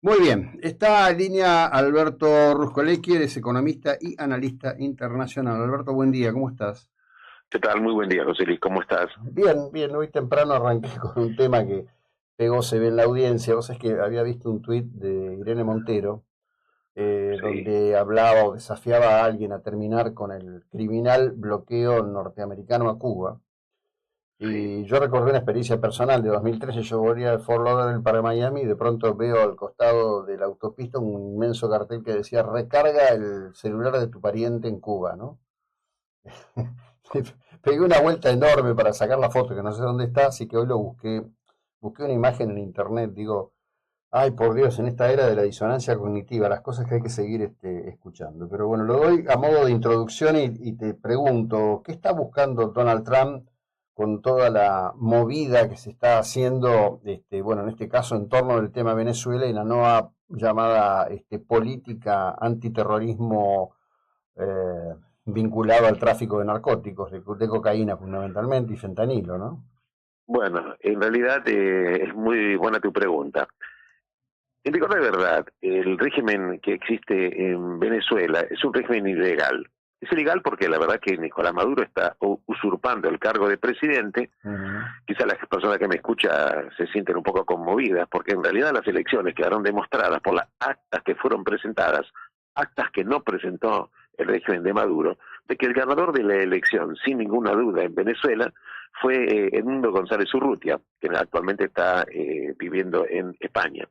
Muy bien, está en línea Alberto Ruscolecki, eres economista y analista internacional. Alberto, buen día, ¿cómo estás? ¿Qué tal? Muy buen día, José Luis. ¿Cómo estás? Bien, bien, hoy temprano arranqué con un tema que pegó, se ve en la audiencia. Vos sabés que había visto un tuit de Irene Montero, Sí, donde hablaba o desafiaba a alguien a terminar con el criminal bloqueo norteamericano a Cuba. sí. Y yo recordé una experiencia personal de 2013. Yo volvía de Fort Lauderdale para Miami y de pronto veo al costado de la autopista un inmenso cartel que decía recarga el celular de tu pariente en Cuba, ¿no? Pegué una vuelta enorme para sacar la foto, que no sé dónde está, así que hoy lo busqué. Busqué una imagen en internet, digo, ay por Dios, en esta era de la disonancia cognitiva, las cosas que hay que seguir escuchando. Pero bueno, lo doy a modo de introducción y te pregunto, ¿qué está buscando Donald Trump con toda la movida que se está haciendo, bueno, en este caso en torno del tema Venezuela y la nueva llamada política antiterrorismo vinculado al tráfico de narcóticos, de cocaína fundamentalmente y fentanilo, ¿no? Bueno, en realidad es muy buena tu pregunta. En rigor de verdad, el régimen que existe en Venezuela es un régimen ilegal. Es ilegal porque la verdad que Nicolás Maduro está usurpando el cargo de presidente. Uh -huh. Quizás las personas que me escuchan se sienten un poco conmovidas porque en realidad las elecciones quedaron demostradas por las actas que fueron presentadas, actas que no presentó el régimen de Maduro, de que el ganador de la elección, sin ninguna duda, en Venezuela, fue Edmundo González Urrutia, que actualmente está viviendo en España.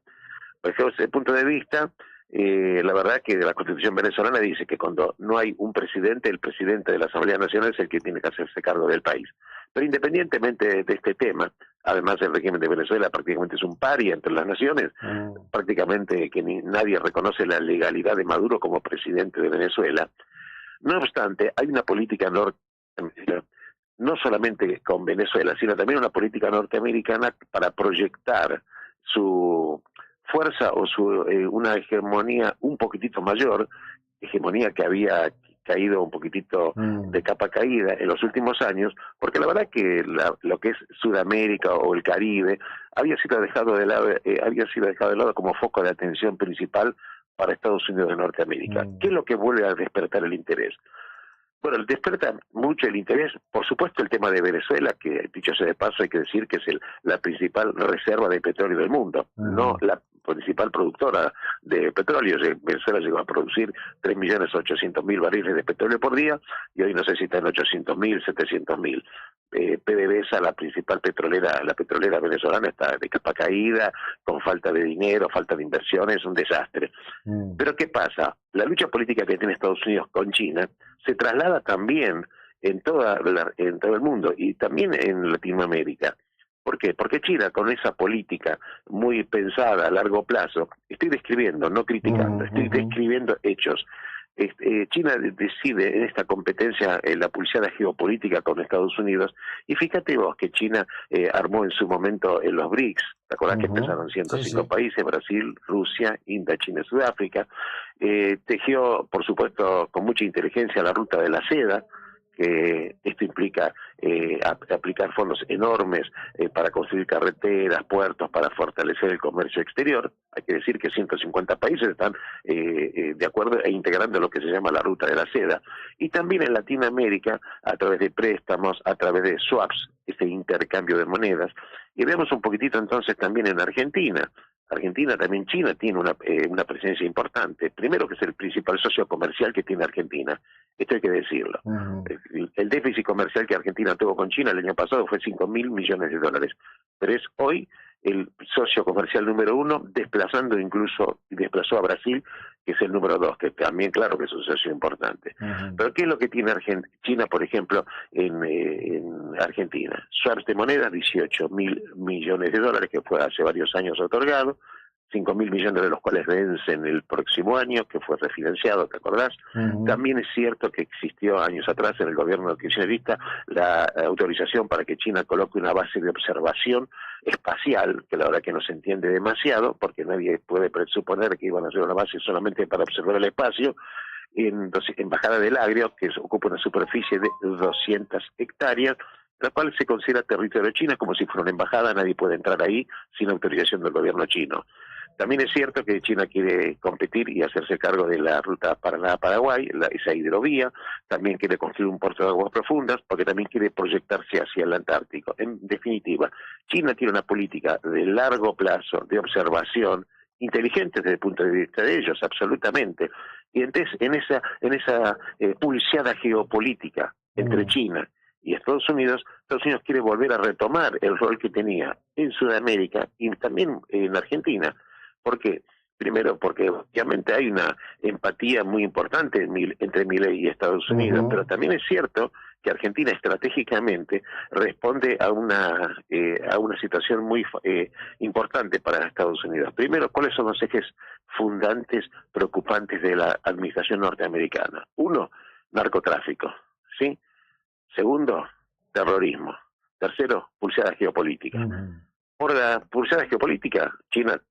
Bajo ese punto de vista, la verdad que la Constitución venezolana dice que cuando no hay un presidente, el presidente de la Asamblea Nacional es el que tiene que hacerse cargo del país. Pero independientemente de este tema, además el régimen de Venezuela prácticamente es un paria entre las naciones, Uh prácticamente que nadie reconoce la legalidad de Maduro como presidente de Venezuela. No obstante, hay una política norteamericana, no solamente con Venezuela, sino también una política norteamericana para proyectar su fuerza o una hegemonía un poquitito mayor, hegemonía que había caído un poquitito -huh. de capa caída en los últimos años, porque la verdad que lo que es Sudamérica o el Caribe había sido dejado de lado como foco de atención principal para Estados Unidos de Norteamérica. ¿Qué es lo que vuelve a despertar el interés? Bueno, desperta mucho el interés, por supuesto, el tema de Venezuela, que dicho sea de paso, hay que decir que es la principal reserva de petróleo del mundo, no Uh la principal productora de petróleo. Venezuela llegó a producir 3.800.000 barriles de petróleo por día y hoy no sé si está en 800.000, 700.000. PDVSA, la petrolera venezolana, está de capa caída, con falta de dinero, falta de inversiones, es un desastre. -huh. Pero ¿qué pasa? La lucha política que tiene Estados Unidos con China se traslada también en todo el mundo y también en Latinoamérica. ¿Por qué? Porque China, con esa política muy pensada a largo plazo, estoy describiendo, no criticando, estoy Uh describiendo hechos. China decide en esta competencia la pulseada geopolítica con Estados Unidos, y fíjate vos que China armó en su momento en los BRICS. ¿Te acordás que -huh. empezaron siendo Sí, 5 sí. países? Brasil, Rusia, India, China y Sudáfrica. Tejió, por supuesto, con mucha inteligencia la ruta de la seda, que esto implica aplicar fondos enormes para construir carreteras, puertos, para fortalecer el comercio exterior. Hay que decir que 150 países están de acuerdo e integrando lo que se llama la ruta de la seda. Y también en Latinoamérica, a través de préstamos, a través de swaps, este intercambio de monedas. Y vemos un poquitito entonces también en Argentina. Argentina, también China tiene una presencia importante. Primero, que es el principal socio comercial que tiene Argentina. Esto hay que decirlo. Uh -huh. El déficit comercial que Argentina tuvo con China el año pasado fue 5.000 millones de dólares. Pero es hoy el socio comercial número uno, desplazó a Brasil, que es el número dos, que también, claro, que es un socio importante. Uh -huh. Pero ¿qué es lo que tiene China, por ejemplo, en Argentina? Swaps de monedas, 18.000 millones de dólares, que fue hace varios años otorgado, 5.000 millones de los cuales vencen el próximo año, que fue refinanciado, ¿te acordás? Uh -huh. También es cierto que existió años atrás en el gobierno kirchnerista la autorización para que China coloque una base de observación espacial, que la verdad que no se entiende demasiado, porque nadie puede presuponer que iban a hacer una base solamente para observar el espacio, en Bajada del Agrio, que ocupa una superficie de 200 hectáreas, la cual se considera territorio chino, como si fuera una embajada, nadie puede entrar ahí sin autorización del gobierno chino. También es cierto que China quiere competir y hacerse cargo de la ruta Paraná-Paraguay, esa hidrovía, también quiere construir un puerto de aguas profundas, porque también quiere proyectarse hacia el Antártico. En definitiva, China tiene una política de largo plazo, de observación, inteligente desde el punto de vista de ellos, absolutamente. Y entonces, en esa pulseada geopolítica entre China y Estados Unidos quiere volver a retomar el rol que tenía en Sudamérica y también en Argentina. ¿Por qué? Primero, porque obviamente hay una empatía muy importante entre Milei y Estados Unidos, pero también es cierto que Argentina estratégicamente responde a una situación muy importante para Estados Unidos. Primero, ¿cuáles son los ejes fundantes preocupantes de la administración norteamericana? Uno, narcotráfico, ¿sí? Segundo, terrorismo. Tercero, pulseada geopolítica. Por la pulseada geopolítica, China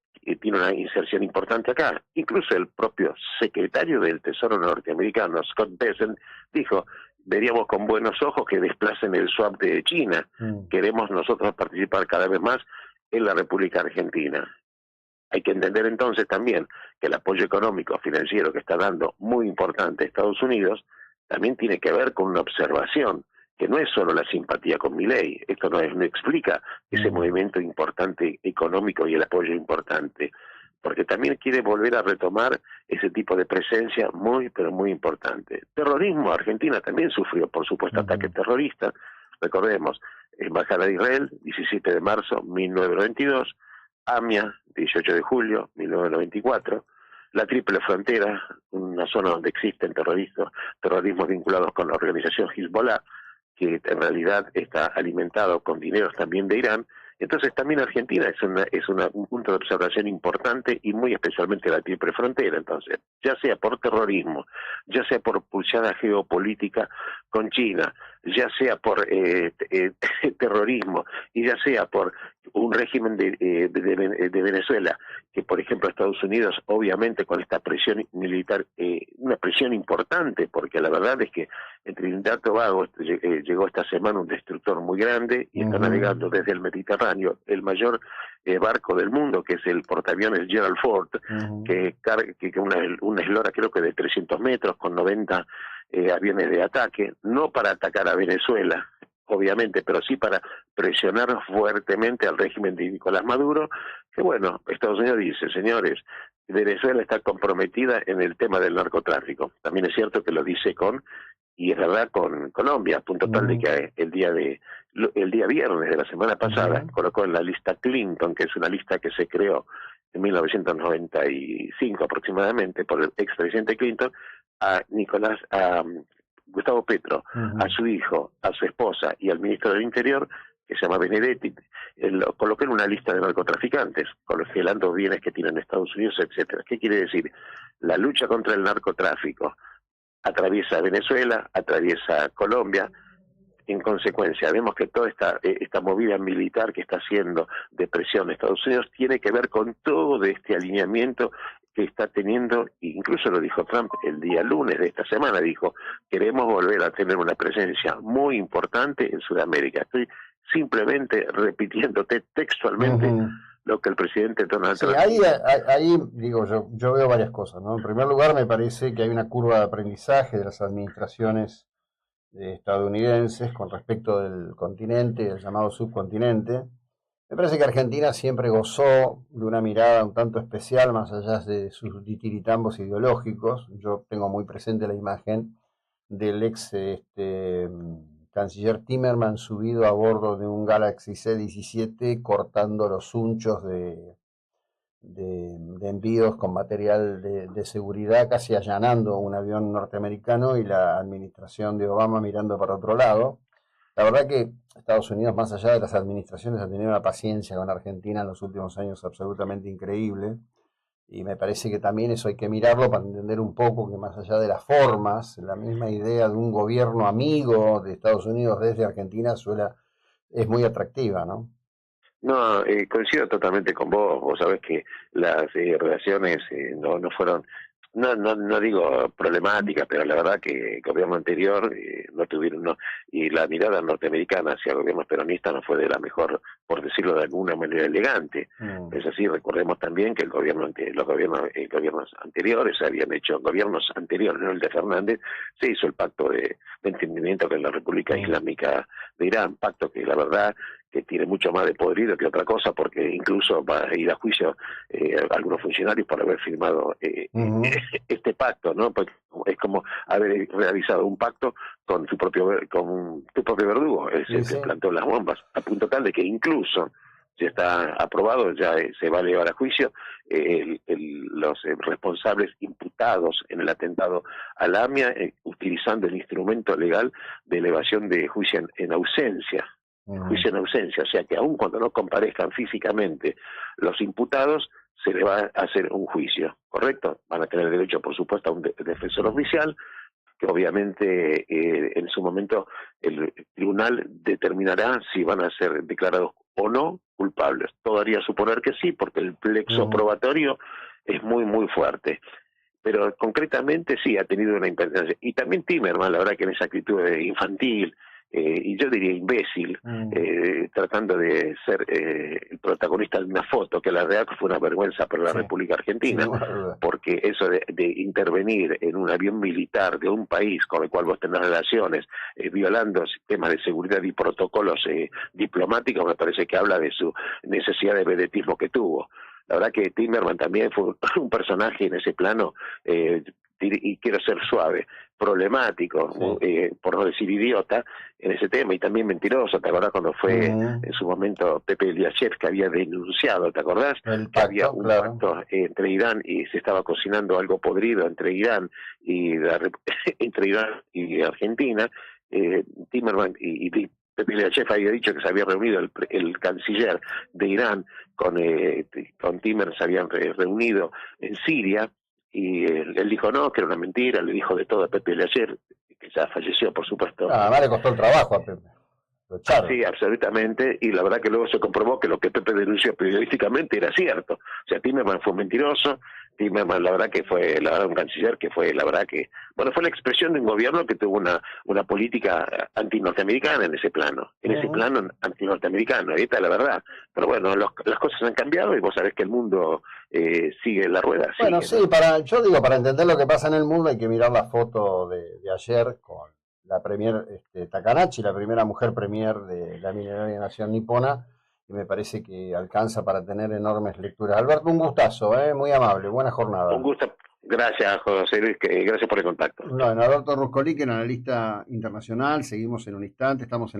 tiene una inserción importante acá. Incluso el propio secretario del Tesoro norteamericano, Scott Bessent, dijo: veríamos con buenos ojos que desplacen el swap de China. Queremos nosotros participar cada vez más en la República Argentina. Hay que entender entonces también que el apoyo económico, financiero que está dando muy importante Estados Unidos, también tiene que ver con una observación, que no es solo la simpatía con Milei, esto no explica ese movimiento importante económico y el apoyo importante, porque también quiere volver a retomar ese tipo de presencia muy, pero muy importante. Terrorismo, Argentina también sufrió, por supuesto, ataques terroristas. Recordemos, Embajada de Israel, 17 de marzo 1992, AMIA, 18 de julio 1994, la Triple Frontera, una zona donde existen terrorismos vinculados con la organización Hezbollah, que en realidad está alimentado con dineros también de Irán. Entonces también Argentina es un punto de observación importante, y muy especialmente la Triple Frontera. Entonces, ya sea por terrorismo, ya sea por pulseada geopolítica con China, ya sea por terrorismo, y ya sea por un régimen de Venezuela, que por ejemplo Estados Unidos, obviamente con esta presión militar, una presión importante, porque la verdad es que en Trinidad y Tobago llegó esta semana un destructor muy grande y está navegando desde el Mediterráneo el mayor barco del mundo, que es el portaaviones Gerald Ford, que una eslora creo que de 300 metros con 90 aviones de ataque, no para atacar a Venezuela, obviamente, pero sí para presionar fuertemente al régimen de Nicolás Maduro, que bueno, Estados Unidos dice: señores, Venezuela está comprometida en el tema del narcotráfico. También es cierto que lo dice y es verdad, con Colombia, a punto tal de que el día viernes de la semana pasada colocó en la lista Clinton, que es una lista que se creó en 1995 aproximadamente por el expresidente Clinton, a Gustavo Petro, a su hijo, a su esposa y al ministro del Interior, que se llama Benedetti, lo colocó en una lista de narcotraficantes, congelando bienes que tienen Estados Unidos, etcétera. ¿Qué quiere decir? La lucha contra el narcotráfico atraviesa Venezuela, atraviesa Colombia. En consecuencia, vemos que toda esta movida militar que está haciendo de presión a Estados Unidos tiene que ver con todo de este alineamiento que está teniendo, incluso lo dijo Trump el día lunes de esta semana, dijo: queremos volver a tener una presencia muy importante en Sudamérica. Estoy simplemente repitiéndote textualmente lo que el presidente Donald Trump... Ahí digo, yo veo varias cosas, ¿no? En primer lugar, me parece que hay una curva de aprendizaje de las administraciones estadounidenses con respecto del continente, el llamado subcontinente. Me parece que Argentina siempre gozó de una mirada un tanto especial, más allá de sus titiritambos ideológicos. Yo tengo muy presente la imagen del ex canciller Timmermans subido a bordo de un Galaxy C-17 cortando los hunchos de envíos con material de seguridad, casi allanando un avión norteamericano, y la administración de Obama mirando para otro lado. La verdad que Estados Unidos, más allá de las administraciones, ha tenido una paciencia con Argentina en los últimos años absolutamente increíble, y me parece que también eso hay que mirarlo para entender un poco que, más allá de las formas, la misma idea de un gobierno amigo de Estados Unidos desde Argentina es muy atractiva, ¿no? No, coincido totalmente con vos. Vos sabés que las relaciones no fueron no digo problemática, pero la verdad que el gobierno anterior no tuvieron, y la mirada norteamericana hacia gobiernos peronistas no fue de la mejor, por decirlo de alguna manera elegante. Es así, recordemos también que los gobiernos anteriores habían hecho, gobiernos anteriores, no el de Fernández, se hizo el pacto de entendimiento con la República Islámica de Irán, pacto que la verdad que tiene mucho más de podrido que otra cosa, porque incluso va a ir a juicio algunos funcionarios por haber firmado este pacto, ¿no? Porque es como haber realizado un pacto con tu propio verdugo, el que plantó las bombas, a punto tal de que incluso si está aprobado, ya se va a llevar a juicio los responsables imputados en el atentado a la AMIA, utilizando el instrumento legal de elevación de juicio en ausencia. Juicio en ausencia, o sea que aun cuando no comparezcan físicamente los imputados, se le va a hacer un juicio, ¿correcto? Van a tener derecho, por supuesto, a un defensor oficial, que obviamente en su momento el tribunal determinará si van a ser declarados o no culpables. Todo haría suponer que sí, porque el plexo probatorio es muy, muy fuerte. Pero concretamente sí ha tenido una importancia. Y también Timerman, la verdad que en esa actitud infantil, y yo diría imbécil, tratando de ser el protagonista de una foto, que la verdad fue una vergüenza para la República Argentina, porque eso de intervenir en un avión militar de un país con el cual vos tenés relaciones, violando sistemas de seguridad y protocolos diplomáticos, me parece que habla de su necesidad de vedetismo que tuvo. La verdad que Timerman también fue un personaje en ese plano, y quiero ser suave, problemático, por no decir idiota, en ese tema, y también mentiroso. ¿Te acordás cuando fue en su momento Pepe Eliashev, que había denunciado, ¿te acordás? Que había un pacto entre Irán y se estaba cocinando algo podrido entre Irán y entre Irán y Argentina. Timerman y Pepe Eliashev había dicho que se había reunido el canciller de Irán con Timerman, se habían reunido en Siria, y él dijo no, que era una mentira, le dijo de todo a Pepe Eliashev, que ya falleció, por supuesto. Además le costó el trabajo a Pepe. Sí, absolutamente, y la verdad que luego se comprobó que lo que Pepe denunció periodísticamente era cierto. O sea, Timerman fue mentiroso, Timerman la verdad que fue un canciller que fue, la verdad que, bueno, fue la expresión de un gobierno que tuvo una política anti-norteamericana en ese plano, anti-norteamericano, ahí está la verdad. Pero bueno, las cosas han cambiado y vos sabés que el mundo sigue la rueda. Bueno, sí, ¿no? Yo digo, para entender lo que pasa en el mundo hay que mirar la foto de ayer con la premier Takanashi, la primera mujer premier de la milenaria nación nipona, y me parece que alcanza para tener enormes lecturas. Alberto, un gustazo, muy amable, buena jornada. Un gusto, gracias José Luis, gracias por el contacto. Bueno, Alberto Ruscoli, que es analista internacional, seguimos en un instante, estamos en